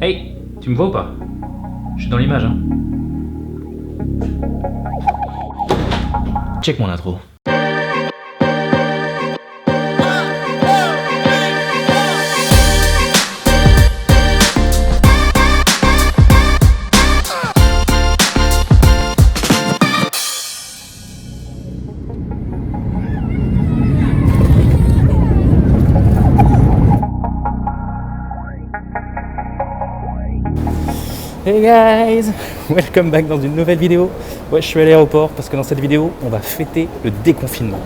Hey, tu me vois ou pas? Je suis dans l'image, hein. Check mon intro. Hey guys, welcome back dans une nouvelle vidéo. Ouais, je suis à l'aéroport parce que dans cette vidéo, on va fêter le déconfinement.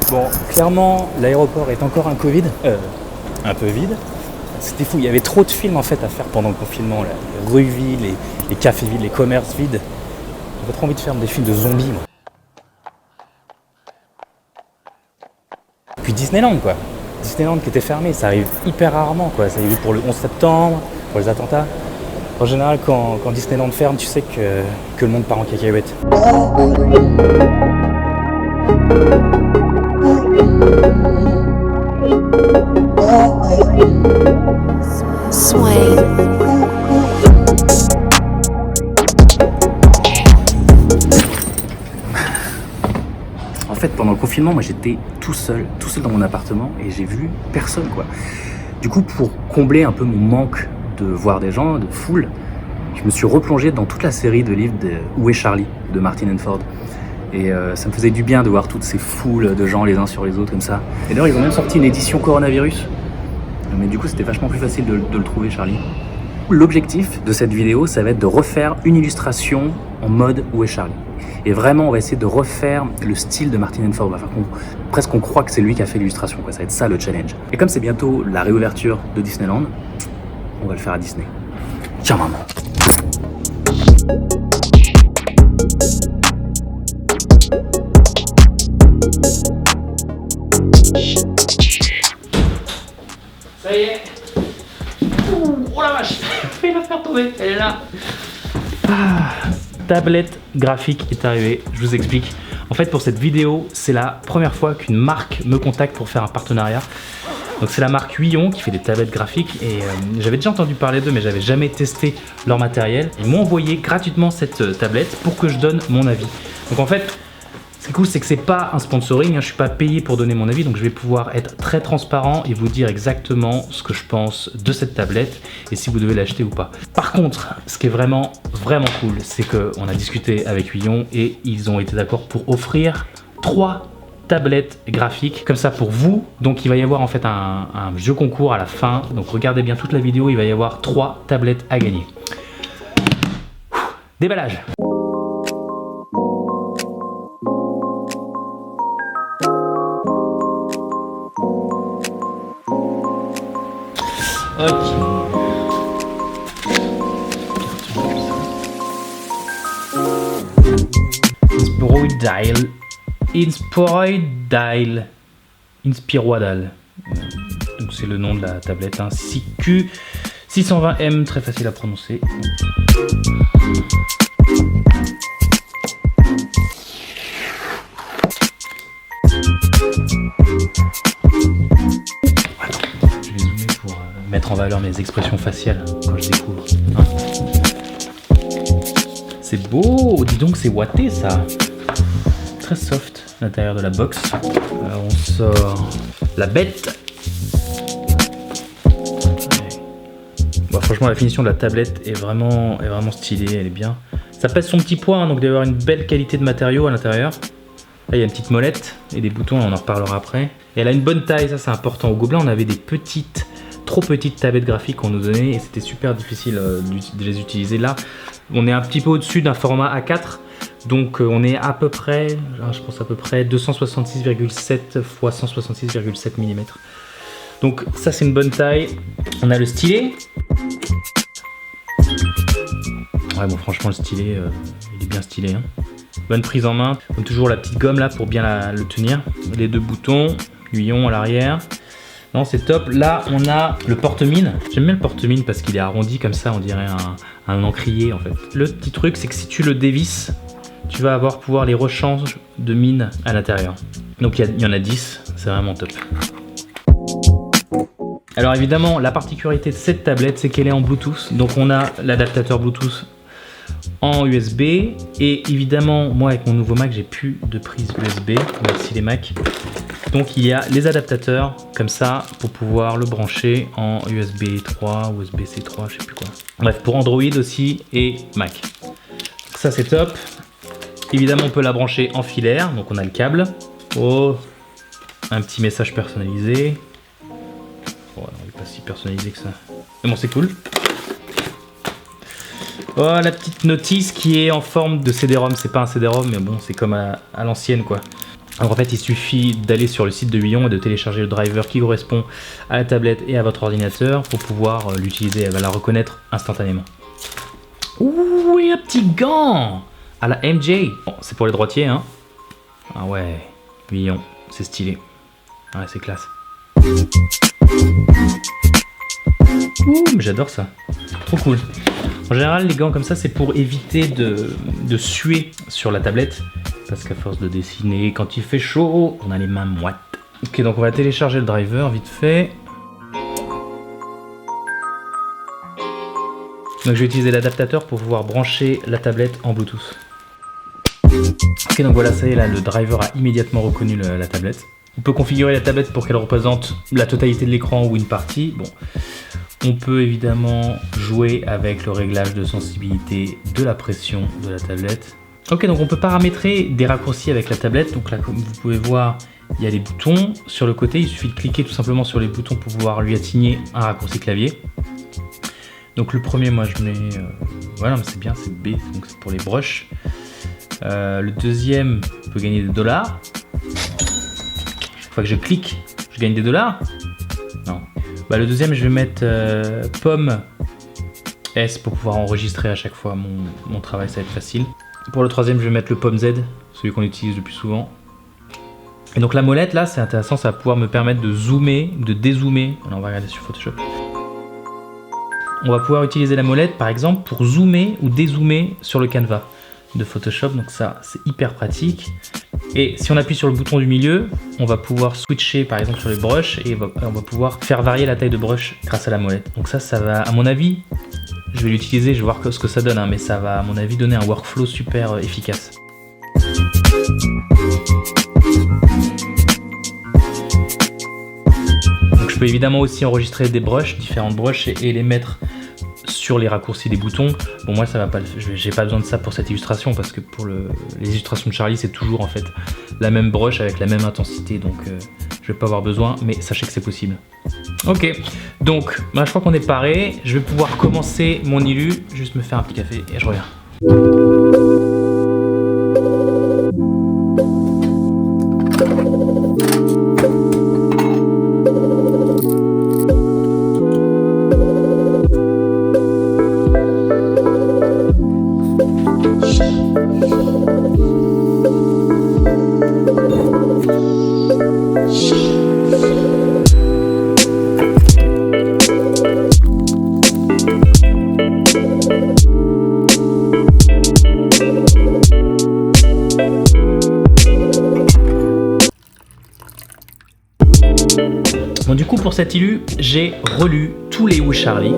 Bon, clairement, l'aéroport est encore un peu vide. C'était fou, il y avait trop de films en fait à faire pendant le confinement. Là. Les rues vides, les cafés vides, les commerces vides. J'avais trop envie de faire des films de zombies, moi. Puis Disneyland, quoi. Disneyland qui était fermé, ça arrive hyper rarement, quoi. Ça arrive pour le 11 septembre, pour les attentats. En général, quand Disneyland ferme, tu sais que le monde part en cacahuète. Sway. En fait, pendant le confinement, moi j'étais tout seul dans mon appartement et j'ai vu personne, quoi. Du coup, pour combler un peu mon manque de voir des gens, de foule, je me suis replongé dans toute la série de livres de Où est Charlie de Martin Ford. Et ça me faisait du bien de voir toutes ces foules de gens les uns sur les autres comme ça. Et d'ailleurs, ils ont même sorti une édition coronavirus. Mais du coup, c'était vachement plus facile de le trouver, Charlie. L'objectif de cette vidéo, ça va être de refaire une illustration en mode Où est Charlie. Et vraiment, on va essayer de refaire le style de Martin Ford. Enfin, presque on croit que c'est lui qui a fait l'illustration, quoi. Ça va être ça le challenge. Et comme c'est bientôt la réouverture de Disneyland, on va le faire à Disney. Tiens, maman. Ça y est. Oh la vache. Il va faire tomber. Elle est là. Tablette graphique est arrivée. Je vous explique. En fait, pour cette vidéo, c'est la première fois qu'une marque me contacte pour faire un partenariat. Donc c'est la marque Huillon qui fait des tablettes graphiques et j'avais déjà entendu parler d'eux mais j'avais jamais testé leur matériel. Ils m'ont envoyé gratuitement cette tablette pour que je donne mon avis. Donc en fait, ce qui est cool, c'est que c'est pas un sponsoring, hein, je suis pas payé pour donner mon avis, donc je vais pouvoir être très transparent et vous dire exactement ce que je pense de cette tablette et si vous devez l'acheter ou pas. Par contre, ce qui est vraiment cool, c'est qu'on a discuté avec Huillon et ils ont été d'accord pour offrir 3 tablettes graphiques comme ça pour vous. Donc il va y avoir en fait un jeu concours à la fin, donc regardez bien toute la vidéo, il va y avoir 3 tablettes à gagner. Déballage. Ok. Inspiroidal. Donc c'est le nom de la tablette, hein. CQ620M, très facile à prononcer. Attends, je vais zoomer pour mettre en valeur mes expressions faciales quand je découvre. Hein. C'est beau, dis donc c'est watté ça. Très soft à l'intérieur de la box. Alors on sort la bête. Bon, franchement la finition de la tablette est vraiment stylée, elle est bien. Ça pèse son petit poids, hein, donc il doit y avoir une belle qualité de matériaux à l'intérieur. Là il y a une petite molette et des boutons, on en reparlera après. Et elle a une bonne taille, ça c'est important. Au Gobelin on avait des trop petites tablettes graphiques qu'on nous donnait et c'était super difficile de les utiliser. Là on est un petit peu au-dessus d'un format A4. Donc on est à peu près, je pense à peu près 266,7 x 166,7 mm. Donc ça c'est une bonne taille. On a le stylet. Ouais bon franchement le stylet, il est bien stylé. Hein. Bonne prise en main. Comme toujours la petite gomme là pour bien le tenir. Les 2 boutons, Huillon à l'arrière. Non c'est top. Là on a le porte-mine. J'aime bien le porte-mine parce qu'il est arrondi comme ça, on dirait un encrier en fait. Le petit truc c'est que si tu le dévisses, tu vas pouvoir les rechanges de mine à l'intérieur. Donc il y en a 10, c'est vraiment top. Alors évidemment, la particularité de cette tablette, c'est qu'elle est en Bluetooth. Donc on a l'adaptateur Bluetooth en USB. Et évidemment, moi avec mon nouveau Mac, j'ai plus de prise USB. Merci les Mac. Donc il y a les adaptateurs comme ça pour pouvoir le brancher en USB 3, USB-C 3, je sais plus quoi. Bref, pour Android aussi et Mac. Ça c'est top. Évidemment, on peut la brancher en filaire. Donc on a le câble. Oh, un petit message personnalisé. Oh, non, il n'est pas si personnalisé que ça. Mais bon, c'est cool. Oh, la petite notice qui est en forme de CD-ROM. C'est pas un CD-ROM, mais bon, c'est comme à l'ancienne, quoi. Alors en fait, il suffit d'aller sur le site de Huion et de télécharger le driver qui correspond à la tablette et à votre ordinateur pour pouvoir l'utiliser. Elle va la reconnaître instantanément. Ouh, et un petit gant à la MJ. Bon, c'est pour les droitiers, hein. Ah ouais, Huion, c'est stylé. Ouais, c'est classe. Ouh, mais j'adore ça. Trop cool. En général, les gants comme ça, c'est pour éviter de suer sur la tablette. Parce qu'à force de dessiner, quand il fait chaud, on a les mains moites. Ok, donc on va télécharger le driver vite fait. Donc je vais utiliser l'adaptateur pour pouvoir brancher la tablette en Bluetooth. Ok, donc voilà, ça y est, là, le driver a immédiatement reconnu la tablette. On peut configurer la tablette pour qu'elle représente la totalité de l'écran ou une partie. Bon, on peut évidemment jouer avec le réglage de sensibilité de la pression de la tablette. Ok, donc on peut paramétrer des raccourcis avec la tablette. Donc là, comme vous pouvez voir, il y a les boutons. Sur le côté, il suffit de cliquer tout simplement sur les boutons pour pouvoir lui assigner un raccourci clavier. Donc le premier, moi je mets... voilà, mais c'est bien, c'est B, donc c'est pour les brushes. Le deuxième, on peut gagner des dollars. Chaque fois que je clique, je gagne des dollars. Non. Bah, le deuxième, je vais mettre pomme S pour pouvoir enregistrer à chaque fois mon travail, ça va être facile. Pour le troisième, je vais mettre le pomme Z, celui qu'on utilise le plus souvent. Et donc la molette là, c'est intéressant, ça va pouvoir me permettre de zoomer, de dézoomer. Alors on va regarder sur Photoshop. On va pouvoir utiliser la molette par exemple pour zoomer ou dézoomer sur le canevas de Photoshop. Donc ça, c'est hyper pratique. Et si on appuie sur le bouton du milieu, on va pouvoir switcher par exemple sur les brushes et on va pouvoir faire varier la taille de brush grâce à la molette. Donc ça va, à mon avis, je vais l'utiliser, je vais voir ce que ça donne, hein, mais ça va à mon avis donner un workflow super efficace. Donc je peux évidemment aussi enregistrer des brushes, différentes brushes et les mettre sur les raccourcis des boutons. Bon, moi ça va pas, j'ai pas besoin de ça pour cette illustration parce que pour les illustrations de Charlie c'est toujours en fait la même brush avec la même intensité, donc je vais pas avoir besoin, mais sachez que c'est possible. Ok, donc bah, je crois qu'on est paré, je vais pouvoir commencer mon illu, juste me faire un petit café et je reviens. Bon, du coup pour cet illu, j'ai relu tous les Où Charlie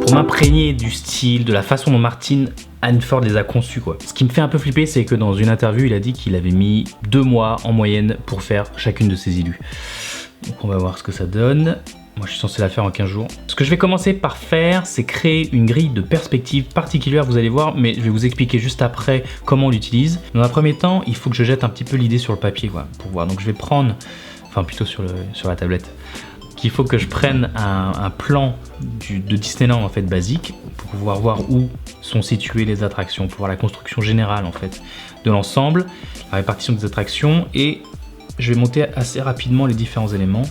pour m'imprégner du style, de la façon dont Martin Handford les a conçus, quoi. Ce qui me fait un peu flipper, c'est que dans une interview, il a dit qu'il avait mis 2 mois en moyenne pour faire chacune de ses illus. Donc on va voir ce que ça donne. Moi je suis censé la faire en 15 jours. Ce que je vais commencer par faire, c'est créer une grille de perspective particulière, vous allez voir, mais je vais vous expliquer juste après comment on l'utilise. Dans un premier temps, il faut que je jette un petit peu l'idée sur le papier, quoi, pour voir. Donc je vais prendre, enfin plutôt sur la tablette, qu'il faut que je prenne un plan de Disneyland en fait basique, pour pouvoir voir où sont situées les attractions, pour voir la construction générale en fait de l'ensemble, la répartition des attractions, et je vais monter assez rapidement les différents éléments.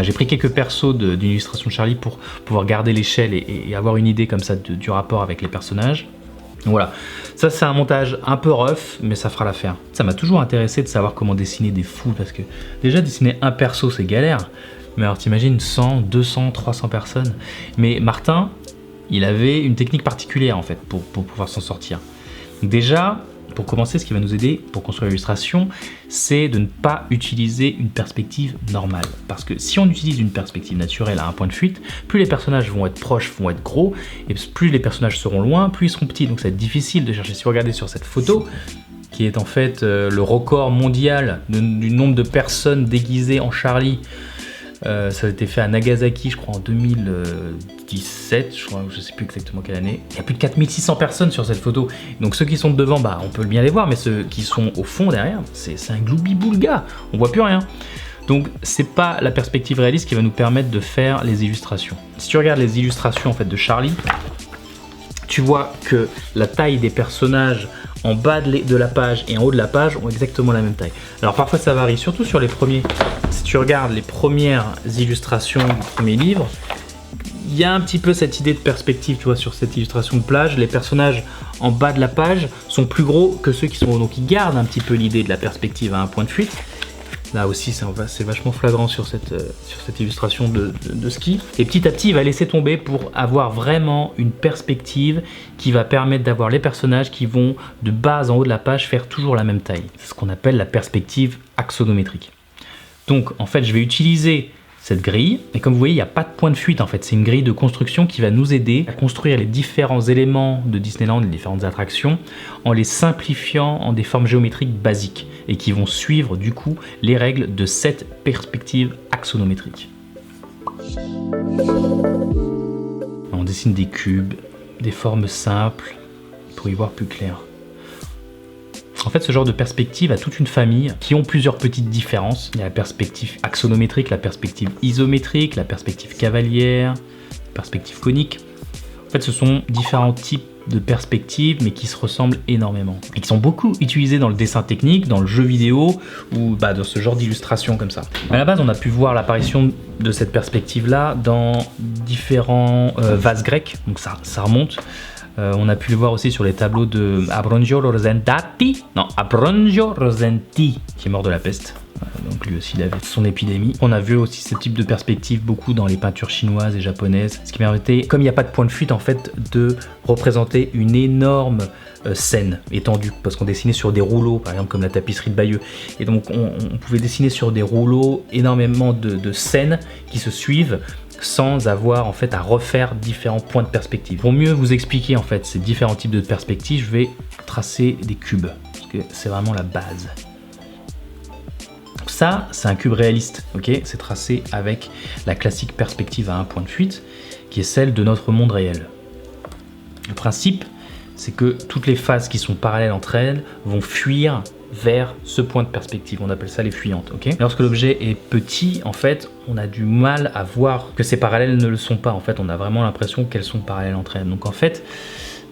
J'ai pris quelques persos d'une illustration de Charlie pour pouvoir garder l'échelle et avoir une idée comme ça du rapport avec les personnages. Donc voilà, ça c'est un montage un peu rough, mais ça fera l'affaire. Ça m'a toujours intéressé de savoir comment dessiner des foules, parce que déjà dessiner un perso c'est galère, mais alors t'imagines 100, 200, 300 personnes. Mais Martin, il avait une technique particulière en fait pour pouvoir s'en sortir. Donc déjà, Pour commencer, ce qui va nous aider pour construire l'illustration, c'est de ne pas utiliser une perspective normale. Parce que si on utilise une perspective naturelle à un point de fuite, plus les personnages vont être proches, vont être gros, et plus les personnages seront loin, plus ils seront petits. Donc ça va être difficile de chercher. Si vous regardez sur cette photo, qui est en fait le record mondial du nombre de personnes déguisées en Charlie, ça a été fait à Nagasaki, je crois, en 2017, je sais plus exactement quelle année. Il y a plus de 4600 personnes sur cette photo. Donc ceux qui sont devant, bah, on peut bien les voir, mais ceux qui sont au fond derrière, c'est un gloubi-boulga, on voit plus rien. Donc c'est pas la perspective réaliste qui va nous permettre de faire les illustrations. Si tu regardes les illustrations en fait de Charlie, tu vois que la taille des personnages en bas de la page et en haut de la page ont exactement la même taille. Alors parfois ça varie, surtout sur les premiers. Si tu regardes les premières illustrations du premier livre, il y a un petit peu cette idée de perspective, tu vois, sur cette illustration de plage. Les personnages en bas de la page sont plus gros que ceux qui sont haut. Donc ils gardent un petit peu l'idée de la perspective à un point de fuite. Là aussi, c'est vachement flagrant sur cette illustration de ski. Et petit à petit, il va laisser tomber pour avoir vraiment une perspective qui va permettre d'avoir les personnages qui vont de bas en haut de la page faire toujours la même taille. C'est ce qu'on appelle la perspective axonométrique. Donc, en fait, je vais utiliser cette grille. Et comme vous voyez, il n'y a pas de point de fuite en fait. C'est une grille de construction qui va nous aider à construire les différents éléments de Disneyland, les différentes attractions, en les simplifiant en des formes géométriques basiques et qui vont suivre du coup les règles de cette perspective axonométrique. On dessine des cubes, des formes simples pour y voir plus clair. En fait, ce genre de perspective a toute une famille qui ont plusieurs petites différences. Il y a la perspective axonométrique, la perspective isométrique, la perspective cavalière, la perspective conique. En fait, ce sont différents types de perspectives, mais qui se ressemblent énormément. Et qui sont beaucoup utilisés dans le dessin technique, dans le jeu vidéo, ou dans ce genre d'illustration comme ça. À la base, on a pu voir l'apparition de cette perspective-là dans différents vases grecs, donc ça remonte. On a pu le voir aussi sur les tableaux de Abruzzo Rosenti, qui est mort de la peste. Donc lui aussi il avait son épidémie. On a vu aussi ce type de perspective beaucoup dans les peintures chinoises et japonaises, ce qui permettait, comme il n'y a pas de point de fuite en fait, de représenter une énorme scène étendue, parce qu'on dessinait sur des rouleaux, par exemple comme la tapisserie de Bayeux. Et donc on pouvait dessiner sur des rouleaux énormément de scènes qui se suivent, sans avoir en fait à refaire différents points de perspective. Pour mieux vous expliquer en fait ces différents types de perspectives, je vais tracer des cubes, parce que c'est vraiment la base. Ça, c'est un cube réaliste, ok? C'est tracé avec la classique perspective à un point de fuite, qui est celle de notre monde réel. Le principe, c'est que toutes les faces qui sont parallèles entre elles vont fuir vers ce point de perspective. On appelle ça les fuyantes, ok? Lorsque l'objet est petit, en fait, on a du mal à voir que ces parallèles ne le sont pas. En fait, on a vraiment l'impression qu'elles sont parallèles entre elles. Donc en fait,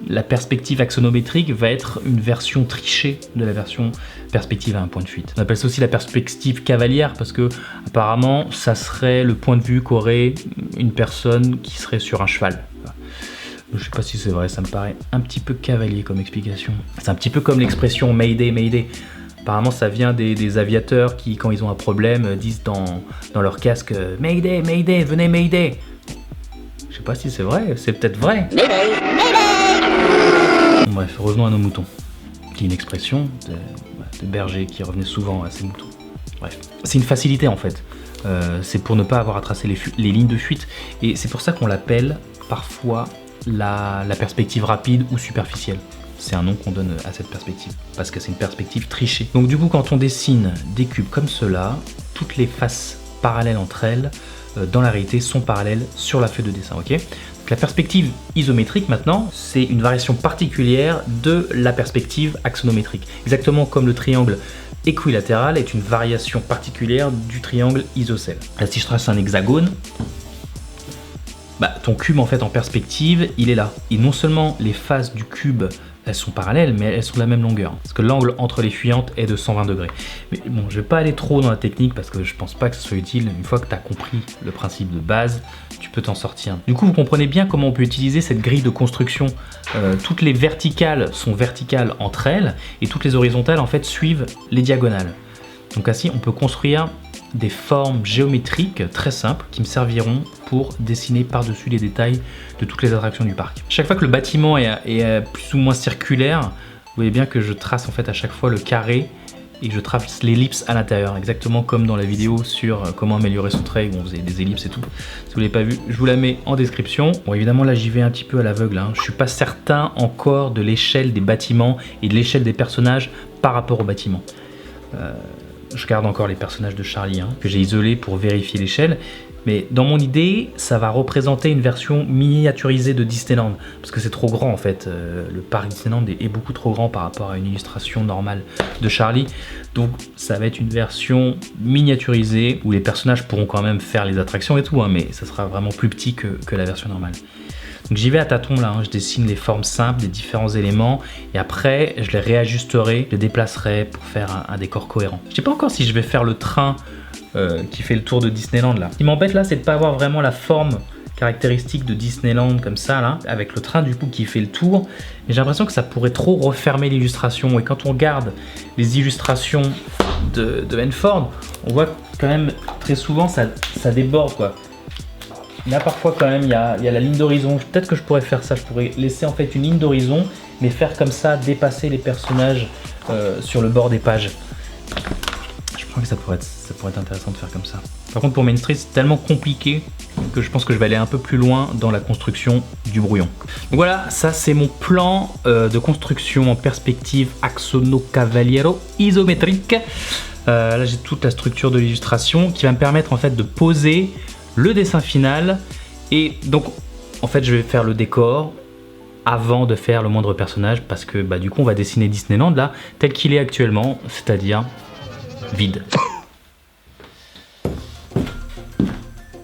la perspective axonométrique va être une version trichée de la version perspective à un point de fuite. On appelle ça aussi la perspective cavalière parce que apparemment, ça serait le point de vue qu'aurait une personne qui serait sur un cheval. Je sais pas si c'est vrai, ça me paraît un petit peu cavalier comme explication. C'est un petit peu comme l'expression Mayday, Mayday. Apparemment, ça vient des aviateurs qui, quand ils ont un problème, disent dans leur casque Mayday, Mayday, venez Mayday. Je sais pas si c'est vrai, c'est peut-être vrai. Mayday, Mayday. Bref, revenons à nos moutons. Qui est une expression de berger qui revenait souvent à ses moutons. Bref, c'est une facilité en fait. C'est pour ne pas avoir à tracer les lignes de fuite. Et c'est pour ça qu'on l'appelle parfois la perspective rapide ou superficielle. C'est un nom qu'on donne à cette perspective, parce que c'est une perspective trichée. Donc du coup, quand on dessine des cubes comme cela, toutes les faces parallèles entre elles, dans la réalité, sont parallèles sur la feuille de dessin, ok? Donc, la perspective isométrique, maintenant, c'est une variation particulière de la perspective axonométrique. Exactement comme le triangle équilatéral est une variation particulière du triangle isocèle. Là, si je trace un hexagone, ton cube en fait en perspective, il est là. Et non seulement les faces du cube, elles sont parallèles, mais elles sont de la même longueur. Parce que l'angle entre les fuyantes est de 120 degrés. Mais bon, je vais pas aller trop dans la technique parce que je pense pas que ce soit utile. Une fois que tu as compris le principe de base, tu peux t'en sortir. Du coup, vous comprenez bien comment on peut utiliser cette grille de construction. Toutes les verticales sont verticales entre elles et toutes les horizontales en fait suivent les diagonales. Donc ainsi, on peut construire des formes géométriques très simples qui me serviront pour dessiner par-dessus les détails de toutes les attractions du parc. Chaque fois que le bâtiment est plus ou moins circulaire, voyez bien que je trace en fait à chaque fois le carré et que je trace l'ellipse à l'intérieur, exactement comme dans la vidéo sur comment améliorer son trait où on faisait des ellipses et tout. Si vous ne l'avez pas vu, je vous la mets en description. Bon, évidemment là j'y vais un petit peu à l'aveugle, hein. Je suis pas certain encore de l'échelle des bâtiments et de l'échelle des personnages par rapport aux bâtiments. Je garde encore les personnages de Charlie, hein, que j'ai isolés pour vérifier l'échelle. Mais dans mon idée, ça va représenter une version miniaturisée de Disneyland. Parce que c'est trop grand en fait. Le parc Disneyland est beaucoup trop grand par rapport à une illustration normale de Charlie. Donc ça va être une version miniaturisée où les personnages pourront quand même faire les attractions et tout. Hein, mais ça sera vraiment plus petit que la version normale. Donc j'y vais à tâtons là, hein. Je dessine les formes simples des différents éléments. Et après, je les réajusterai, je les déplacerai pour faire un décor cohérent. Je ne sais pas encore si je vais faire le train qui fait le tour de Disneyland là. Ce qui m'embête là, c'est de pas avoir vraiment la forme caractéristique de Disneyland comme ça là, avec le train du coup qui fait le tour. Et j'ai l'impression que ça pourrait trop refermer l'illustration. Et quand on regarde les illustrations de Hanford, on voit quand même très souvent ça déborde quoi. Là parfois quand même il y a la ligne d'horizon. Peut-être que je pourrais faire ça, je pourrais laisser en fait une ligne d'horizon, mais faire comme ça dépasser les personnages sur le bord des pages. Je crois que ça pourrait être intéressant de faire comme ça. Par contre pour Main Street c'est tellement compliqué que je pense que je vais aller un peu plus loin dans la construction du brouillon. Donc voilà, ça c'est mon plan de construction en perspective Axono Cavaliero isométrique. Là j'ai toute la structure de l'illustration qui va me permettre en fait de poser le dessin final. Et donc en fait je vais faire le décor avant de faire le moindre personnage parce que du coup on va dessiner Disneyland là tel qu'il est actuellement, c'est-à-dire vide.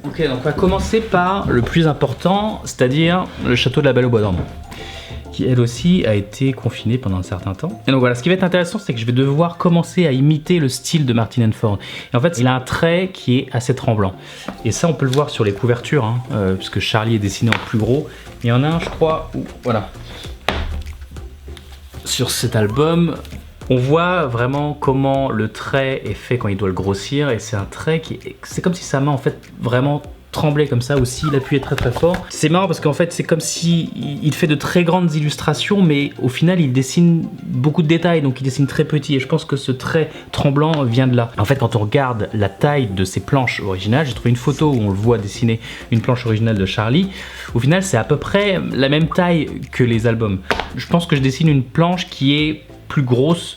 Ok, donc on va commencer par le plus important, c'est-à-dire le château de la Belle au Bois dormant, qui elle aussi a été confinée pendant un certain temps. Et donc voilà, ce qui va être intéressant, c'est que je vais devoir commencer à imiter le style de Martin Hanford. Et en fait, il a un trait qui est assez tremblant. Et ça, on peut le voir sur les couvertures, hein, puisque Charlie est dessiné en plus gros. Il y en a un, je crois, où, voilà, sur cet album, on voit vraiment comment le trait est fait quand il doit le grossir, et c'est un trait c'est comme si sa main en fait vraiment tremblait comme ça aussi, il appuyait très très fort. C'est marrant parce qu'en fait c'est comme si il fait de très grandes illustrations, mais au final il dessine beaucoup de détails, donc il dessine très petit, et je pense que ce trait tremblant vient de là. En fait quand on regarde la taille de ses planches originales, j'ai trouvé une photo où on le voit dessiner une planche originale de Charlie, au final c'est à peu près la même taille que les albums. Je pense que je dessine une planche qui est plus grosse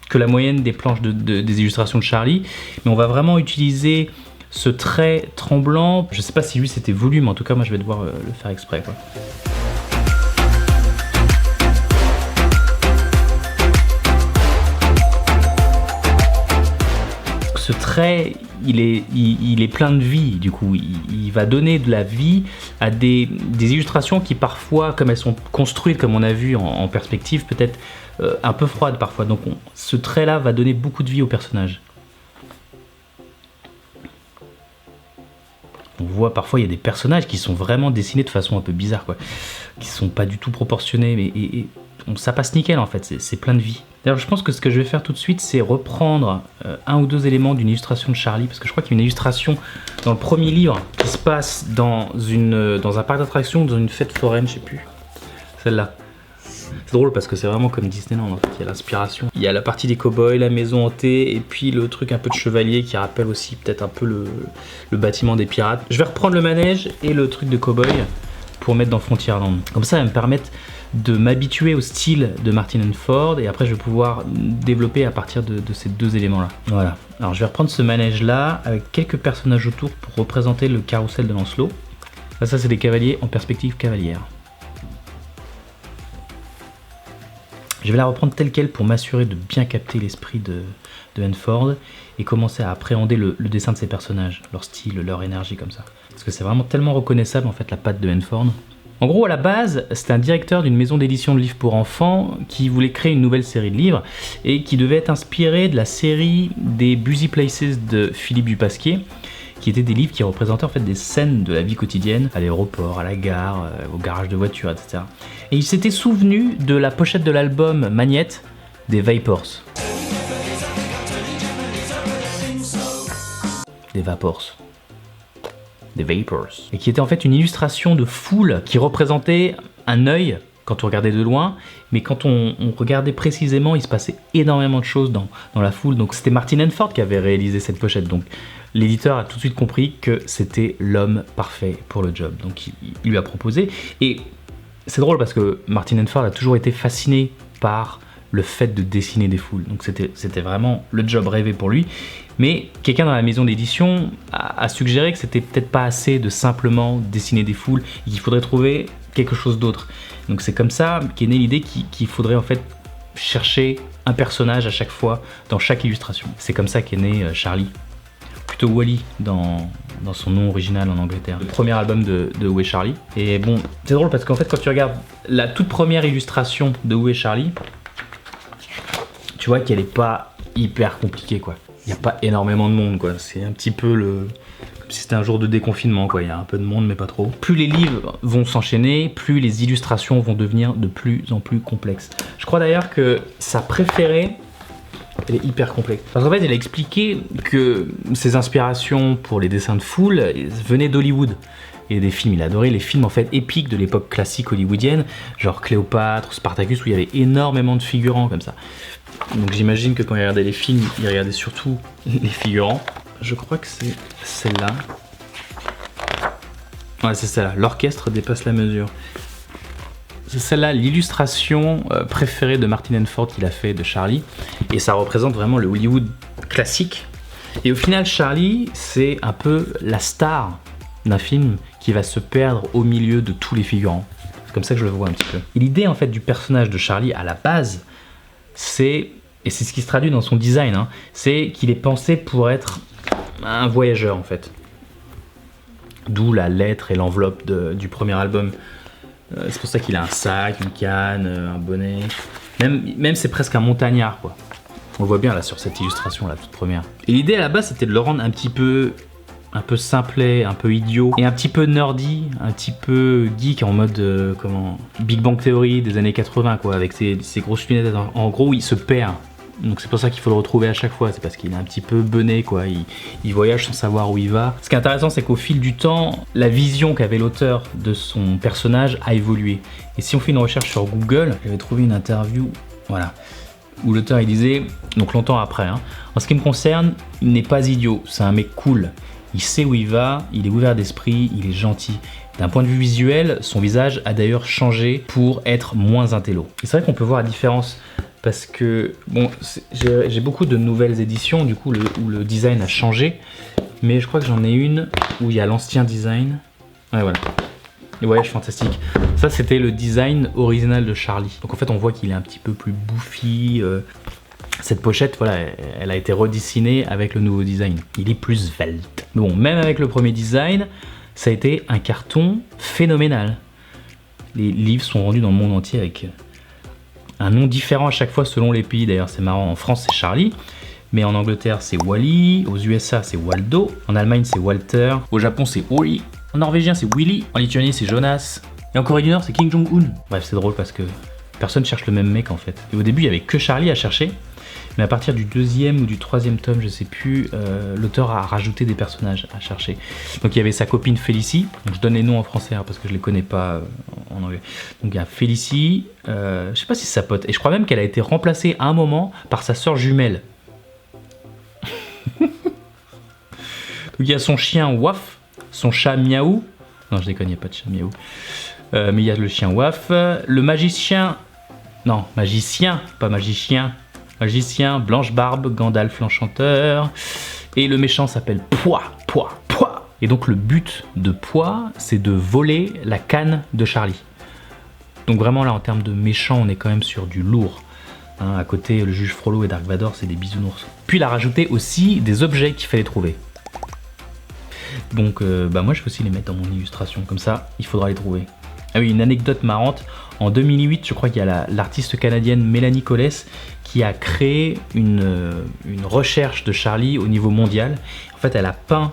que la moyenne des planches des illustrations de Charlie, mais on va vraiment utiliser ce trait tremblant. Je sais pas si lui c'était voulu, mais en tout cas moi je vais devoir le faire exprès quoi. Ce trait, il est plein de vie, du coup, il va donner de la vie à des illustrations qui parfois, comme elles sont construites, comme on a vu en perspective, peut-être un peu froides parfois. Donc ce trait-là va donner beaucoup de vie au personnage. On voit parfois il y a des personnages qui sont vraiment dessinés de façon un peu bizarre, quoi, qui sont pas du tout proportionnés, mais ça passe nickel en fait, c'est plein de vie. D'ailleurs je pense que ce que je vais faire tout de suite c'est reprendre un ou deux éléments d'une illustration de Charlie, parce que je crois qu'il y a une illustration dans le premier livre qui se passe dans un parc d'attractions, dans une fête foraine, je sais plus, celle-là. C'est drôle parce que c'est vraiment comme Disneyland en fait, il y a l'inspiration. Il y a la partie des cow-boys, la maison hantée, et puis le truc un peu de chevalier qui rappelle aussi peut-être un peu le bâtiment des pirates. Je vais reprendre le manège et le truc de cow-boy pour mettre dans Frontierland. Comme ça, ça va me permettre de m'habituer au style de Martin Hanford, et après je vais pouvoir développer à partir de ces deux éléments là. Voilà, alors je vais reprendre ce manège là avec quelques personnages autour pour représenter le carrousel de Lancelot. Là, ça c'est des cavaliers en perspective cavalière. Je vais la reprendre telle quelle pour m'assurer de bien capter l'esprit de Hanford et commencer à appréhender le dessin de ces personnages, leur style, leur énergie comme ça. Parce que c'est vraiment tellement reconnaissable en fait la patte de Hanford. En gros, à la base, c'était un directeur d'une maison d'édition de livres pour enfants qui voulait créer une nouvelle série de livres et qui devait être inspiré de la série des Busy Places de Philippe Dupasquier, qui étaient des livres qui représentaient en fait des scènes de la vie quotidienne, à l'aéroport, à la gare, au garage de voiture, etc. Et il s'était souvenu de la pochette de l'album Magnette des Vapors. Des Vapors. Des Vapors. Et qui était en fait une illustration de foule qui représentait un œil quand on regardait de loin, mais quand on regardait précisément, il se passait énormément de choses dans la foule. Donc c'était Martin Handford qui avait réalisé cette pochette. Donc l'éditeur a tout de suite compris que c'était l'homme parfait pour le job. Donc il lui a proposé. Et c'est drôle parce que Martin Handford a toujours été fasciné par le fait de dessiner des foules. Donc c'était vraiment le job rêvé pour lui. Mais quelqu'un dans la maison d'édition a suggéré que c'était peut-être pas assez de simplement dessiner des foules et qu'il faudrait trouver quelque chose d'autre. Donc c'est comme ça qu'est née l'idée qu'il faudrait en fait chercher un personnage à chaque fois dans chaque illustration. C'est comme ça qu'est né Charlie. Plutôt Wally dans son nom original en Angleterre. Le premier album de Où est Charlie. Et bon, c'est drôle parce qu'en fait quand tu regardes la toute première illustration de Où est Charlie, tu vois qu'elle est pas hyper compliquée quoi. Il n'y a pas énormément de monde quoi. C'est un petit peu comme si c'était un jour de déconfinement quoi. Il y a un peu de monde mais pas trop. Plus les livres vont s'enchaîner, plus les illustrations vont devenir de plus en plus complexes. Je crois d'ailleurs que sa préférée, elle est hyper complexe. Parce qu'en fait, elle a expliqué que ses inspirations pour les dessins de foule venaient d'Hollywood. Et des films, il adorait les films en fait épiques de l'époque classique hollywoodienne, genre Cléopâtre, Spartacus, où il y avait énormément de figurants comme ça. Donc j'imagine que quand il regardait les films, il regardait surtout les figurants. Je crois que c'est celle-là. Ouais, c'est celle-là. L'orchestre dépasse la mesure. C'est celle-là, l'illustration préférée de Martin Handford qu'il a fait de Charlie. Et ça représente vraiment le Hollywood classique. Et au final, Charlie, c'est un peu la star d'un film qui va se perdre au milieu de tous les figurants. C'est comme ça que je le vois un petit peu. Et l'idée en fait du personnage de Charlie à la base, c'est, et c'est ce qui se traduit dans son design, hein, c'est qu'il est pensé pour être un voyageur en fait. D'où la lettre et l'enveloppe du premier album. C'est pour ça qu'il a un sac, une canne, un bonnet. Même c'est presque un montagnard quoi. On le voit bien là sur cette illustration la toute première. Et l'idée à la base c'était de le rendre un peu simplet, un peu idiot et un petit peu nerdy, un petit peu geek en mode Big Bang Theory des années 80 quoi, avec ses grosses lunettes. En gros il se perd. Donc c'est pour ça qu'il faut le retrouver à chaque fois, c'est parce qu'il est un petit peu bené quoi, il voyage sans savoir où il va. Ce qui est intéressant c'est qu'au fil du temps, la vision qu'avait l'auteur de son personnage a évolué. Et si on fait une recherche sur Google, j'avais trouvé une interview, voilà, où l'auteur il disait, donc longtemps après, hein, en ce qui me concerne, il n'est pas idiot, c'est un mec cool. Il sait où il va, il est ouvert d'esprit, il est gentil. D'un point de vue visuel, son visage a d'ailleurs changé pour être moins intello. Et c'est vrai qu'on peut voir la différence parce que, bon, j'ai beaucoup de nouvelles éditions du coup où le design a changé, mais je crois que j'en ai une où il y a l'ancien design. Ouais, voilà. Le voyage fantastique. Ça, c'était le design original de Charlie. Donc en fait, on voit qu'il est un petit peu plus bouffi. Cette pochette, voilà, elle a été redessinée avec le nouveau design. Il est plus svelte. Bon, même avec le premier design, ça a été un carton phénoménal. Les livres sont vendus dans le monde entier avec un nom différent à chaque fois selon les pays. D'ailleurs, c'est marrant. En France, c'est Charlie. Mais en Angleterre, c'est Wally. Aux USA, c'est Waldo. En Allemagne, c'est Walter. Au Japon, c'est Ori. En norvégien, c'est Willy. En Lituanie, c'est Jonas. Et en Corée du Nord, c'est Kim Jong-un. Bref, c'est drôle parce que personne cherche le même mec en fait. Et au début, il n'y avait que Charlie à chercher. Mais à partir du deuxième ou du troisième tome, je sais plus, l'auteur a rajouté des personnages à chercher. Donc il y avait sa copine Félicie, donc je donne les noms en français hein, parce que je les connais pas en anglais. Donc il y a Félicie, je sais pas si c'est sa pote, et je crois même qu'elle a été remplacée à un moment par sa sœur jumelle. Donc il y a son chien Waf, son chat Miaou, non je déconne, il n'y a pas de chat Miaou, mais il y a le chien Waf, le magicien, non magicien, pas magicien, magicien, Blanche Barbe, Gandalf l'enchanteur, et le méchant s'appelle Pois. Et donc le but de Pois, c'est de voler la canne de Charlie. Donc vraiment là en termes de méchant, on est quand même sur du lourd. Hein, à côté, le juge Frollo et Dark Vador, c'est des bisounours. Puis il a rajouté aussi des objets qu'il fallait trouver. Donc moi je vais aussi les mettre dans mon illustration, comme ça il faudra les trouver. Ah oui, une anecdote marrante, en 2008 je crois qu'il y a l'artiste canadienne Mélanie Colès qui a créé une recherche de Charlie au niveau mondial. En fait elle a peint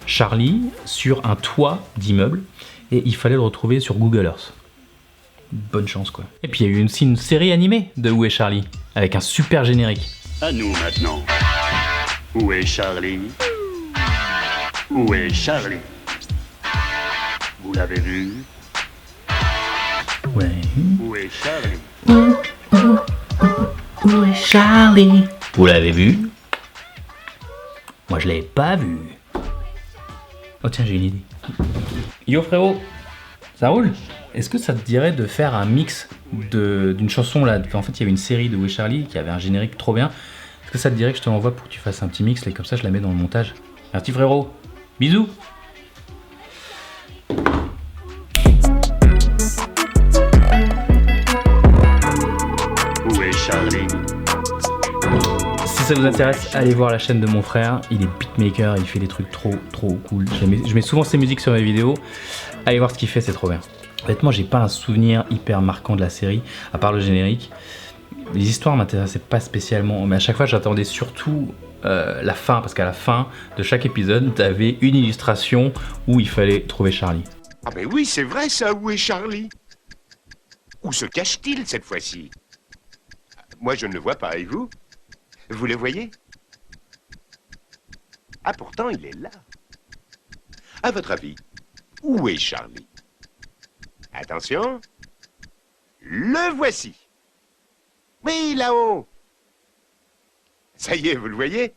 Charlie sur un toit d'immeuble et il fallait le retrouver sur Google Earth. Bonne chance quoi. Et puis il y a eu aussi une série animée de Où est Charlie avec un super générique. À nous maintenant. Où est Charlie? Où est Charlie? Vous l'avez vu? Ouais. Où est Charlie? Où est Charlie? Vous l'avez vu? Moi je l'ai pas vu. Oh tiens, j'ai une idée. Yo frérot, ça roule? Est-ce que ça te dirait de faire un mix d'une chanson là? En fait, il y avait une série de Où est Charlie qui avait un générique trop bien. Est-ce que ça te dirait que je te l'envoie pour que tu fasses un petit mix là, comme ça je la mets dans le montage? Merci frérot. Bisous. Où est Charlie? Si ça vous intéresse, allez voir la chaîne de mon frère. Il est beatmaker, il fait des trucs trop cool. Je mets souvent ses musiques sur mes vidéos. Allez voir ce qu'il fait, c'est trop bien. Honnêtement, j'ai pas un souvenir hyper marquant de la série, à part le générique. Les histoires m'intéressaient pas spécialement, mais à chaque fois j'attendais surtout la fin, parce qu'à la fin de chaque épisode, t'avais une illustration où il fallait trouver Charlie. Ah ben oui, c'est vrai ça, où est Charlie? Où se cache-t-il cette fois-ci? Moi je ne le vois pas, et vous? Vous le voyez? Ah pourtant il est là. À votre avis, où est Charlie? Attention, le voici. Oui, là-haut. Ça y est, vous le voyez?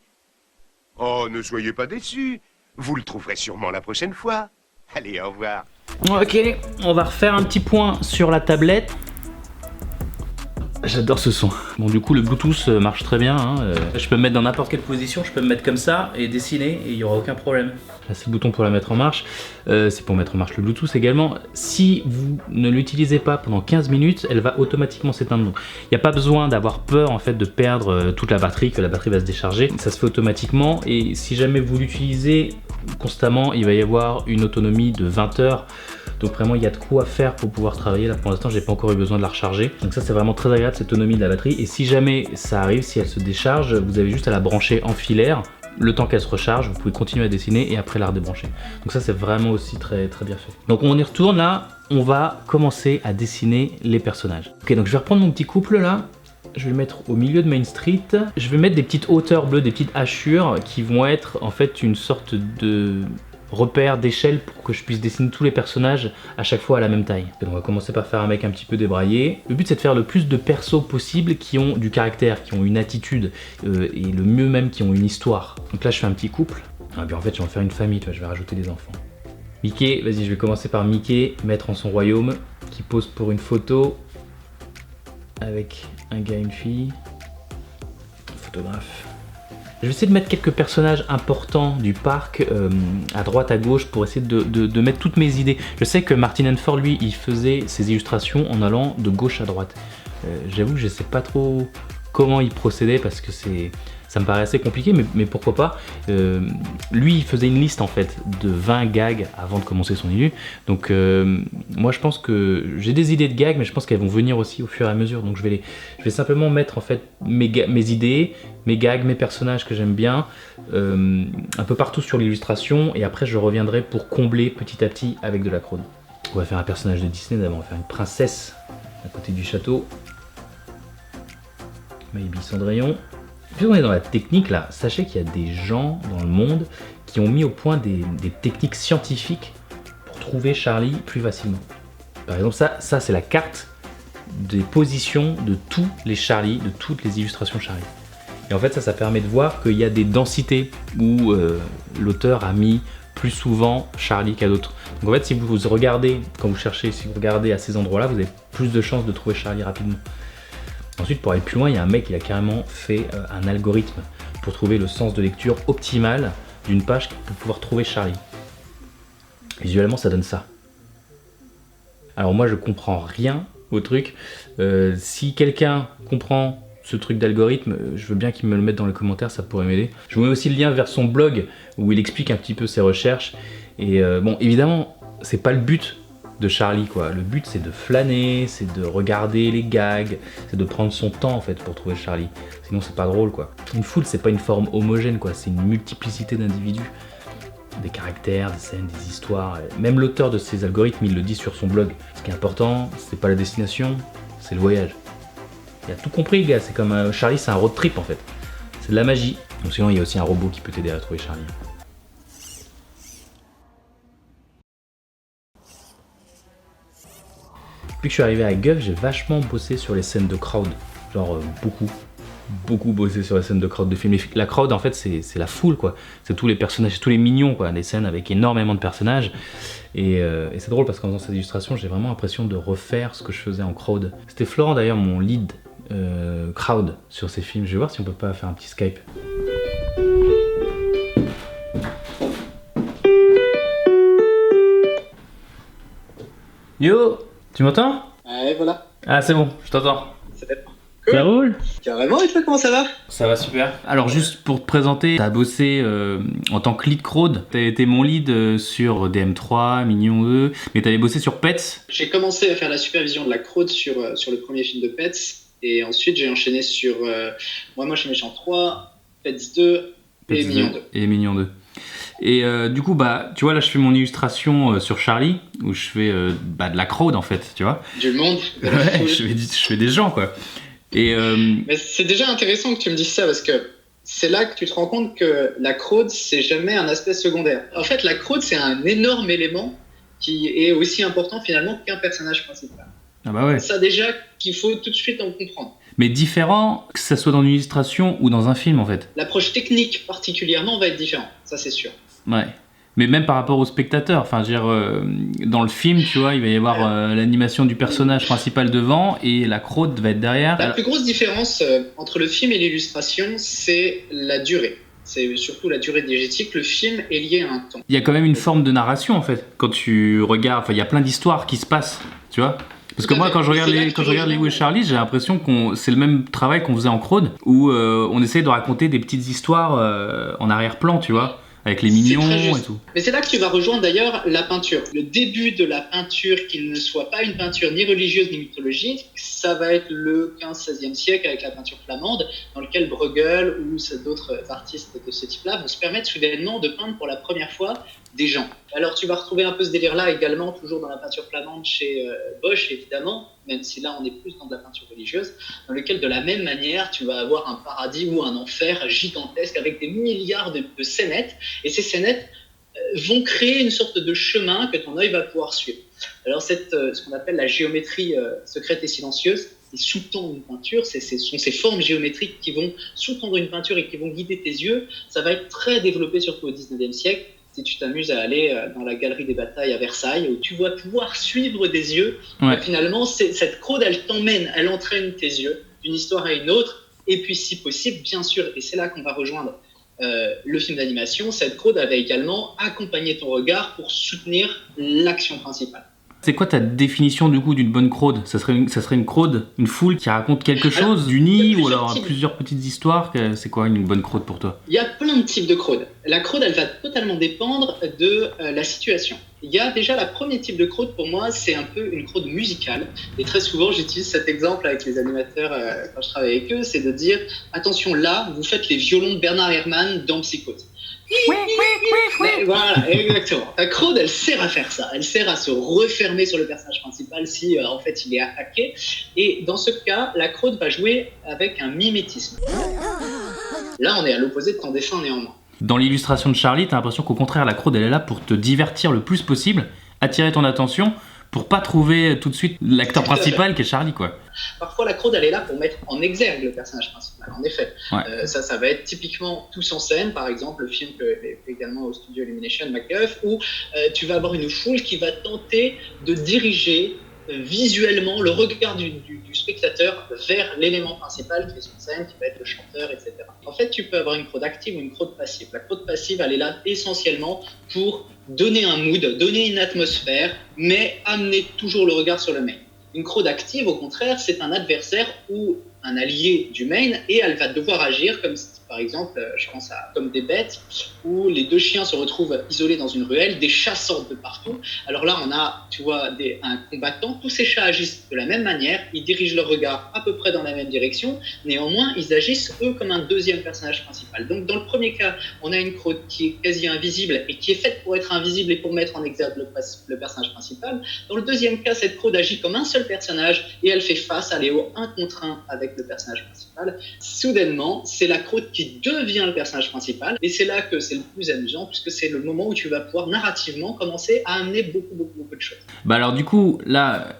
Oh, ne soyez pas déçus. Vous le trouverez sûrement la prochaine fois. Allez, au revoir. Ok, on va refaire un petit point sur la tablette. J'adore ce son. Bon, du coup, le Bluetooth marche très bien. Hein. Je peux me mettre dans n'importe quelle position, je peux me mettre comme ça et dessiner et il n'y aura aucun problème. Là, c'est le bouton pour la mettre en marche. C'est pour mettre en marche le Bluetooth également. Si vous ne l'utilisez pas pendant 15 minutes, elle va automatiquement s'éteindre. Il n'y a pas besoin d'avoir peur en fait de perdre toute la batterie, que la batterie va se décharger. Ça se fait automatiquement et si jamais vous l'utilisez constamment, il va y avoir une autonomie de 20 heures. Donc vraiment il y a de quoi faire pour pouvoir travailler. Là pour l'instant j'ai pas encore eu besoin de la recharger. Donc ça c'est vraiment très agréable, cette autonomie de la batterie. Et si jamais ça arrive, si elle se décharge, vous avez juste à la brancher en filaire. Le temps qu'elle se recharge, vous pouvez continuer à dessiner et après la redébrancher. Donc ça c'est vraiment aussi très bien fait. Donc on y retourne là, on va commencer à dessiner les personnages. Ok, donc je vais reprendre mon petit couple là. Je vais le mettre au milieu de Main Street. Je vais mettre des petites hauteurs bleues, des petites hachures qui vont être en fait une sorte de repère d'échelle pour que je puisse dessiner tous les personnages à chaque fois à la même taille. Et on va commencer par faire un mec un petit peu débraillé. Le but c'est de faire le plus de persos possible qui ont du caractère, qui ont une attitude et le mieux même qui ont une histoire. Donc là je fais un petit couple. Ah bien en fait je vais en faire une famille, tu vois, je vais rajouter des enfants. Mickey, vas-y je vais commencer par Mickey, mettre en son royaume, qui pose pour une photo avec un gars et une fille. Photographe. Je vais essayer de mettre quelques personnages importants du parc à droite, à gauche pour essayer de mettre toutes mes idées. Je sais que Martin Handford, lui, il faisait ses illustrations en allant de gauche à droite. J'avoue que je sais pas trop comment il procédait parce que ça me paraît assez compliqué, mais pourquoi pas. Lui, il faisait une liste en fait de 20 gags avant de commencer son illu. Donc moi, je pense que j'ai des idées de gags, mais je pense qu'elles vont venir aussi au fur et à mesure. Donc je vais simplement mettre en fait mes idées, mes gags, mes personnages que j'aime bien, un peu partout sur l'illustration, et après je reviendrai pour combler petit à petit avec de la crône. On va faire un personnage de Disney d'abord, on va faire une princesse à côté du château. Maybe Cendrillon. Puis on est dans la technique là, sachez qu'il y a des gens dans le monde qui ont mis au point des techniques scientifiques pour trouver Charlie plus facilement. Par exemple ça c'est la carte des positions de tous les Charlie, de toutes les illustrations Charlie. Et en fait ça permet de voir qu'il y a des densités où l'auteur a mis plus souvent Charlie qu'à d'autres. Donc en fait si vous regardez, quand vous cherchez, si vous regardez à ces endroits là, vous avez plus de chances de trouver Charlie rapidement. Ensuite, pour aller plus loin, il y a un mec qui a carrément fait un algorithme pour trouver le sens de lecture optimal d'une page pour pouvoir trouver Charlie. Visuellement, ça donne ça. Alors moi, je comprends rien au truc. Si quelqu'un comprend ce truc d'algorithme, je veux bien qu'il me le mette dans les commentaires, ça pourrait m'aider. Je vous mets aussi le lien vers son blog où il explique un petit peu ses recherches. Et bon, évidemment, c'est pas le but de Charlie quoi. Le but c'est de flâner, c'est de regarder les gags, c'est de prendre son temps en fait pour trouver Charlie. Sinon c'est pas drôle quoi. Une foule c'est pas une forme homogène quoi, c'est une multiplicité d'individus. Des caractères, des scènes, des histoires. Même l'auteur de ces algorithmes il le dit sur son blog. Ce qui est important, c'est pas la destination, c'est le voyage. Il a tout compris le gars, c'est comme Charlie c'est un road trip en fait. C'est de la magie. Donc sinon il y a aussi un robot qui peut t'aider à trouver Charlie. Depuis que je suis arrivé à Guff, j'ai vachement bossé sur les scènes de crowd. Genre beaucoup bossé sur les scènes de crowd de films. La crowd, en fait, c'est la foule, quoi. C'est tous les personnages, tous les mignons, quoi. Des scènes avec énormément de personnages. Et c'est drôle parce qu'en faisant cette illustration, j'ai vraiment l'impression de refaire ce que je faisais en crowd. C'était Florent, d'ailleurs, mon lead crowd sur ces films. Je vais voir si on peut pas faire un petit Skype. Yo, tu m'entends? Ouais, voilà. Ah, c'est bon, je t'entends. Ça fait Ça roule? carrément, et toi, comment ça va? Ça va super. Alors juste pour te présenter, t'as bossé en tant que lead crowd. T'as été mon lead sur DM3, Mignon 2, mais t'avais bossé sur Pets. J'ai commencé à faire la supervision de la crowd sur le premier film de Pets, et ensuite j'ai enchaîné sur Moi je suis méchant 3, Pets 2 et Pets Mignon 2 2. Et Mignon 2. Et du coup, bah, tu vois, là je fais mon illustration sur Charlie, où je fais de la crowd en fait, tu vois. Du monde. de la Ouais, foule. je fais des gens quoi. Et Mais c'est déjà intéressant que tu me dises ça, parce que c'est là que tu te rends compte que la crowd, c'est jamais un aspect secondaire. En fait, la crowd, c'est un énorme élément qui est aussi important finalement qu'un personnage principal. ah bah ouais. Ça déjà qu'il faut tout de suite en comprendre. Mais différent, que ça soit dans une illustration ou dans un film en fait. L'approche technique particulièrement va être différente, ça c'est sûr. Ouais. Mais même par rapport au spectateur, enfin, je veux dire, dans le film, tu vois, il va y avoir l'animation du personnage principal devant et la crowd va être derrière. La plus grosse différence entre le film et l'illustration, c'est la durée. C'est surtout la durée diégétique. Le film est lié à un temps. Il y a quand même une forme de narration en fait. Quand tu regardes, enfin, il y a plein d'histoires qui se passent, tu vois. Parce que Tout à moi, fait. quand je regarde C'est là les, que quand tu je regarde les rejoins. Où est Charlie, j'ai l'impression qu'on c'est le même travail qu'on faisait en crowd, où on essaye de raconter des petites histoires en arrière-plan, tu vois, avec les C'est mignons très juste. et tout. Mais c'est là que tu vas rejoindre d'ailleurs la peinture. Le début de la peinture, qu'il ne soit pas une peinture ni religieuse ni mythologique, ça va être le 15-16e siècle avec la peinture flamande, dans lequel Bruegel ou d'autres artistes de ce type-là vont se permettre soudainement de peindre pour la première fois des gens. Alors tu vas retrouver un peu ce délire-là également, toujours dans la peinture flamande chez Bosch évidemment, même si là on est plus dans de la peinture religieuse, dans lequel de la même manière tu vas avoir un paradis ou un enfer gigantesque avec des milliards de scénettes, et ces scénettes vont créer une sorte de chemin que ton œil va pouvoir suivre. Alors ce qu'on appelle la géométrie secrète et silencieuse, qui sous-tend une peinture, ce sont ces formes géométriques qui vont sous-tendre une peinture et qui vont guider tes yeux. Ça va être très développé surtout au 19e siècle, si tu t'amuses à aller dans la galerie des batailles à Versailles, où tu vas pouvoir suivre des yeux. Ouais. Et finalement, cette crowd, elle t'emmène, elle entraîne tes yeux d'une histoire à une autre, et puis si possible, bien sûr, et c'est là qu'on va rejoindre le film d'animation, cette crowd avait également accompagné ton regard pour soutenir l'action principale. C'est quoi ta définition du coup d'une bonne crowd? Ça serait une crowd, une foule qui raconte quelque chose d'uni, il y a ou alors plusieurs types. plusieurs petites histoires? C'est quoi une bonne crowd pour toi? Il y a plein de types de crowd. La crowd, elle va totalement dépendre de la situation. Il y a déjà le premier type de crowd pour moi, c'est un peu une crowd musicale. Et très souvent, j'utilise cet exemple avec les animateurs quand je travaille avec eux, c'est de dire attention, là, vous faites les violons de Bernard Herrmann dans Psychose. Voilà, exactement. La crowd, elle sert à faire ça. Elle sert à se refermer sur le personnage principal si en fait il est attaqué. Et dans ce cas, la crowd va jouer avec un mimétisme. Là, on est à l'opposé de ton dessin néanmoins. Dans l'illustration de Charlie, t'as l'impression qu'au contraire, la crowd, elle est là pour te divertir le plus possible, attirer ton attention, pour pas trouver tout de suite l'acteur principal qui est Charlie, quoi. Parfois, la crowd, elle est là pour mettre en exergue le personnage principal, en effet. Ouais. Ça va être typiquement Tous en scène, par exemple, le film que j'ai fait également au studio Illumination, MacGuff, où tu vas avoir une foule qui va tenter de diriger visuellement le regard du spectateur vers l'élément principal qui est sur scène, qui va être le chanteur, etc. En fait, tu peux avoir une crowd active ou une crowd passive. La crowd passive, elle est là essentiellement pour donner un mood, donner une atmosphère, mais amener toujours le regard sur le main. Une crowd active, au contraire, c'est un adversaire ou un allié du main, et elle va devoir agir comme, par exemple, je pense à Comme des bêtes, où les deux chiens se retrouvent isolés dans une ruelle, des chats sortent de partout. Alors là, on a, tu vois, un combattant, tous ces chats agissent de la même manière, ils dirigent leur regard à peu près dans la même direction, néanmoins, ils agissent, eux, comme un deuxième personnage principal. Donc, dans le premier cas, on a une crowd qui est quasi invisible, et qui est faite pour être invisible et pour mettre en exergue le personnage principal. Dans le deuxième cas, cette crowd agit comme un seul personnage, et elle fait face à Léo 1 contre 1 avec le personnage principal. Soudainement, c'est la crowd qui devient le personnage principal, et c'est là que c'est le plus amusant, puisque c'est le moment où tu vas pouvoir narrativement commencer à amener beaucoup de choses. Bah alors du coup, là,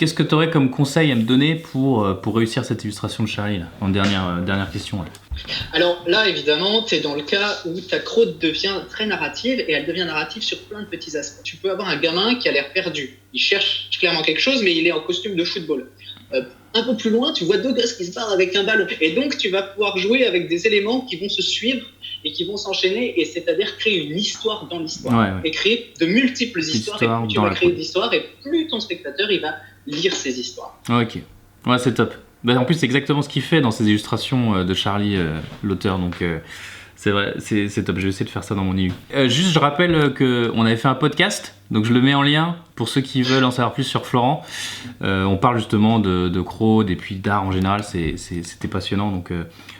Qu'est-ce que tu aurais comme conseil à me donner pour réussir cette illustration de Charlie là, en dernière question là. Alors là, évidemment, tu es dans le cas où ta croûte devient très narrative et elle devient narrative sur plein de petits aspects. Tu peux avoir un gamin qui a l'air perdu. Il cherche clairement quelque chose, mais il est en costume de football. Un peu plus loin, tu vois deux gosses qui se barrent avec un ballon. Et donc, tu vas pouvoir jouer avec des éléments qui vont se suivre et qui vont s'enchaîner, et c'est-à-dire créer une histoire dans l'histoire. Et créer de multiples histoires. Et plus tu vas créer d'histoires, et plus ton spectateur il va lire ces histoires. Ok, ouais, c'est top. Bah, en plus, c'est exactement ce qu'il fait dans ses illustrations de Charlie, l'auteur. Donc, c'est vrai, c'est top. Je vais essayer de faire ça dans mon IU. Juste, je rappelle qu'on avait fait un podcast. Donc, je le mets en lien pour ceux qui veulent en savoir plus sur Florent. On parle justement de Crowd et puis d'art en général. C'était passionnant. Donc,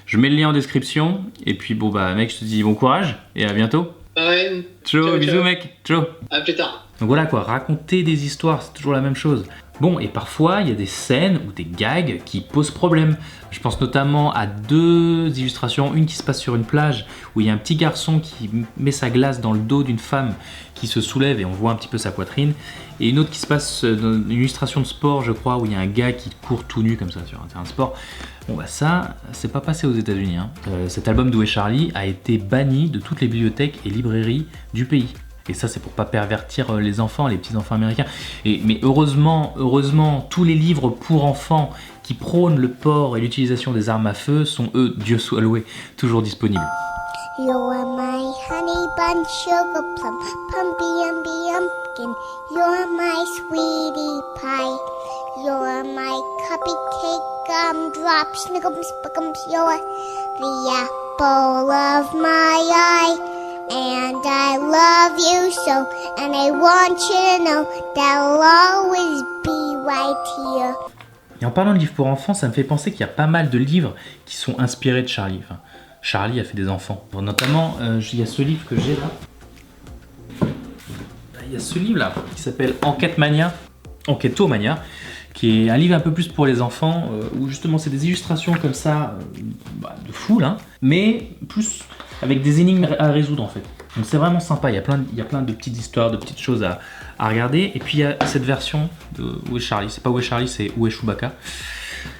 je mets le lien en description. Et puis, bon, bah, mec, je te dis bon courage et à bientôt. Ouais. Ciao, bisous, mec. Ciao. À plus tard. Donc voilà quoi, raconter des histoires, c'est toujours la même chose. Bon, et parfois, il y a des scènes ou des gags qui posent problème. Je pense notamment à 2 illustrations, une qui se passe sur une plage, où il y a un petit garçon qui met sa glace dans le dos d'une femme qui se soulève et on voit un petit peu sa poitrine. Et une autre qui se passe dans une illustration de sport, je crois, où il y a un gars qui court tout nu comme ça sur un terrain de sport. Bon bah ça, c'est pas passé aux États-Unis. Hein. Cet album d'Où est Charlie a été banni de toutes les bibliothèques et librairies du pays. Et ça, c'est pour pas pervertir les enfants, les petits enfants américains. Mais heureusement, tous les livres pour enfants qui prônent le port et l'utilisation des armes à feu sont, eux, Dieu soit loué, toujours disponibles. You're my honey bun, sugar plum, pumpy umby umpkin. You're my sweetie pie. You're my cupcake gumdrop, snickums, spickums. You're the apple of my eye. And I love you so, and I want you to know that I'll always be right here. Et en parlant de livres pour enfants, ça me fait penser qu'il y a pas mal de livres qui sont inspirés de Charlie. Enfin, Charlie a fait des enfants. Bon, notamment, il y a ce livre que j'ai là. Il y a ce livre là qui s'appelle Enquêtomania, qui est un livre un peu plus pour les enfants, où justement c'est des illustrations comme ça, de foule, hein, mais plus avec des énigmes à résoudre en fait. Donc c'est vraiment sympa, il y a plein de petites histoires, de petites choses à regarder. Et puis il y a cette version de Où est Charlie, c'est pas Où est Charlie, c'est Où est Chewbacca.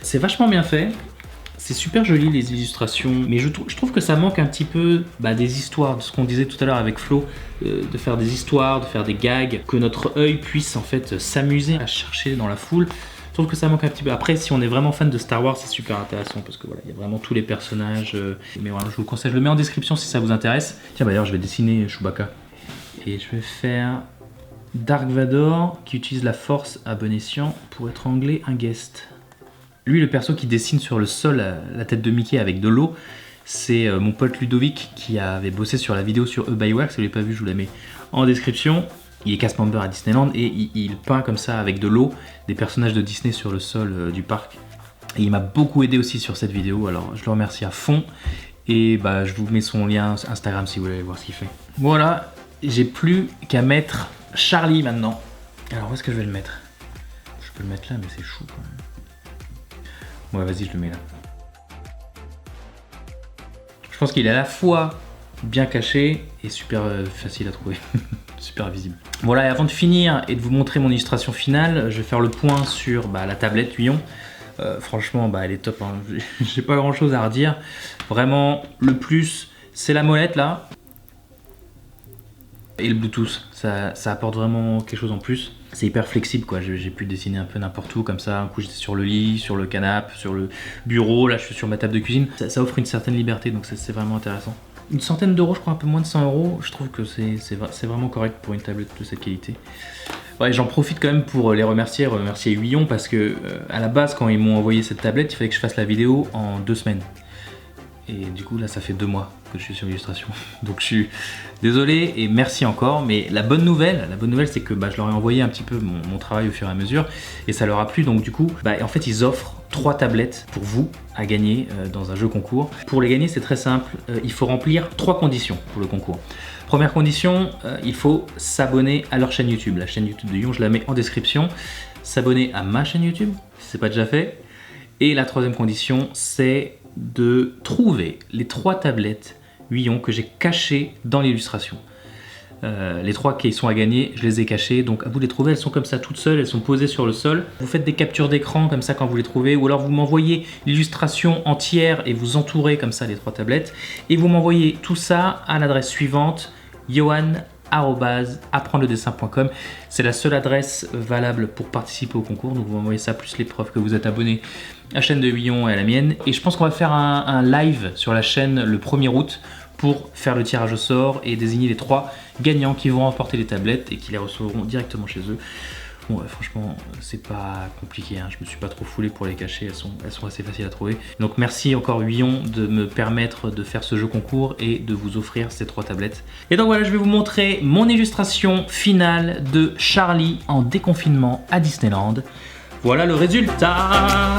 C'est vachement bien fait, c'est super joli les illustrations, mais je trouve que ça manque un petit peu des histoires, de ce qu'on disait tout à l'heure avec Flo, de faire des histoires, de faire des gags, que notre œil puisse en fait s'amuser à chercher dans la foule. Je trouve que ça manque un petit peu. Après, si on est vraiment fan de Star Wars, c'est super intéressant parce que voilà, il y a vraiment tous les personnages. Mais voilà, je vous le conseille, je le mets en description si ça vous intéresse. Tiens, d'ailleurs, je vais dessiner Chewbacca. Et je vais faire Dark Vador qui utilise la force à bon escient pour étrangler un guest. Lui, le perso qui dessine sur le sol la tête de Mickey avec de l'eau, c'est mon pote Ludovic qui avait bossé sur la vidéo sur E-By-Work. Si vous ne l'avez pas vu, je vous la mets en description. Il est cast member à Disneyland et il peint comme ça avec de l'eau des personnages de Disney sur le sol du parc. Et il m'a beaucoup aidé aussi sur cette vidéo, alors je le remercie à fond. Et je vous mets son lien Instagram si vous voulez voir ce qu'il fait. Voilà, j'ai plus qu'à mettre Charlie maintenant. Alors où est-ce que je vais le mettre? Je peux le mettre là, mais c'est chou quand même. Ouais, vas-y, je le mets là. Je pense qu'il est à la fois bien caché et super facile à trouver. Super visible. Voilà, et avant de finir et de vous montrer mon illustration finale, je vais faire le point sur la tablette Huion. Franchement, elle est top, hein. J'ai pas grand chose à redire. Vraiment, le plus, c'est la molette là. Et le Bluetooth, ça apporte vraiment quelque chose en plus. C'est hyper flexible quoi, j'ai pu dessiner un peu n'importe où comme ça. Un coup j'étais sur le lit, sur le canapé, sur le bureau, là je suis sur ma table de cuisine. Ça offre une certaine liberté, donc c'est vraiment intéressant. Une centaine d'euros, je crois, un peu moins de 100 euros. Je trouve que c'est vraiment correct pour une tablette de cette qualité. Ouais, j'en profite quand même pour les remercier Huion parce que à la base, quand ils m'ont envoyé cette tablette, il fallait que je fasse la vidéo en 2 semaines. Et du coup, là, ça fait 2 mois que je suis sur l'illustration. Donc je suis désolé et merci encore. Mais la bonne nouvelle, c'est que je leur ai envoyé un petit peu mon travail au fur et à mesure et ça leur a plu. Donc du coup, en fait, ils offrent 3 tablettes pour vous à gagner dans un jeu concours. Pour les gagner, c'est très simple. Il faut remplir 3 conditions pour le concours. Première condition, il faut s'abonner à leur chaîne YouTube. La chaîne YouTube de Huion, je la mets en description. S'abonner à ma chaîne YouTube, si ce n'est pas déjà fait. Et la troisième condition, c'est de trouver les 3 tablettes Huion que j'ai cachées dans l'illustration. Les 3 qui sont à gagner, je les ai cachées, donc à vous de les trouver, elles sont comme ça toutes seules, elles sont posées sur le sol. Vous faites des captures d'écran comme ça quand vous les trouvez, ou alors vous m'envoyez l'illustration entière et vous entourez comme ça les 3 tablettes, et vous m'envoyez tout ça à l'adresse suivante, yohan@apprendredessin.com. C'est la seule adresse valable pour participer au concours, donc vous m'envoyez ça plus les preuves que vous êtes abonné à la chaîne de Huillon et à la mienne. Et je pense qu'on va faire un live sur la chaîne le 1er août pour faire le tirage au sort et désigner les 3 gagnants qui vont remporter les tablettes et qui les recevront directement chez eux. Bon, franchement, c'est pas compliqué, hein. Je me suis pas trop foulé pour les cacher, elles sont assez faciles à trouver. Donc merci encore Huillon de me permettre de faire ce jeu concours et de vous offrir ces 3 tablettes. Et donc voilà, je vais vous montrer mon illustration finale de Charlie en déconfinement à Disneyland. Voilà le résultat.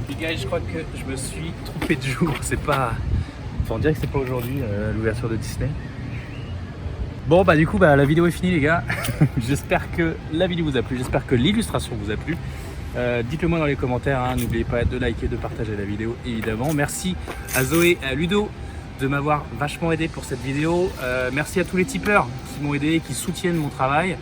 Les gars, je crois que je me suis trompé de jour, c'est pas... Enfin, on dirait que c'est pas aujourd'hui l'ouverture de Disney. Bon bah du coup la vidéo est finie les gars. J'espère que la vidéo vous a plu, j'espère que l'illustration vous a plu. Dites-le moi dans les commentaires, hein. N'oubliez pas de liker, de partager la vidéo évidemment. Merci à Zoé et à Ludo de m'avoir vachement aidé pour cette vidéo. Merci à tous les tipeurs qui m'ont aidé, qui soutiennent mon travail.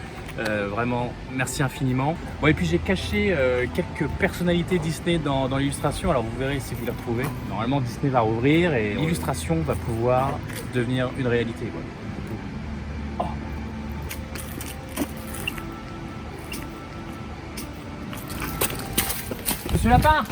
Vraiment, merci infiniment. Bon, et puis j'ai caché quelques personnalités Disney dans l'illustration, alors vous verrez si vous les retrouvez. Normalement Disney va rouvrir et l'illustration va pouvoir devenir une réalité, quoi. Oh. Monsieur Lapin!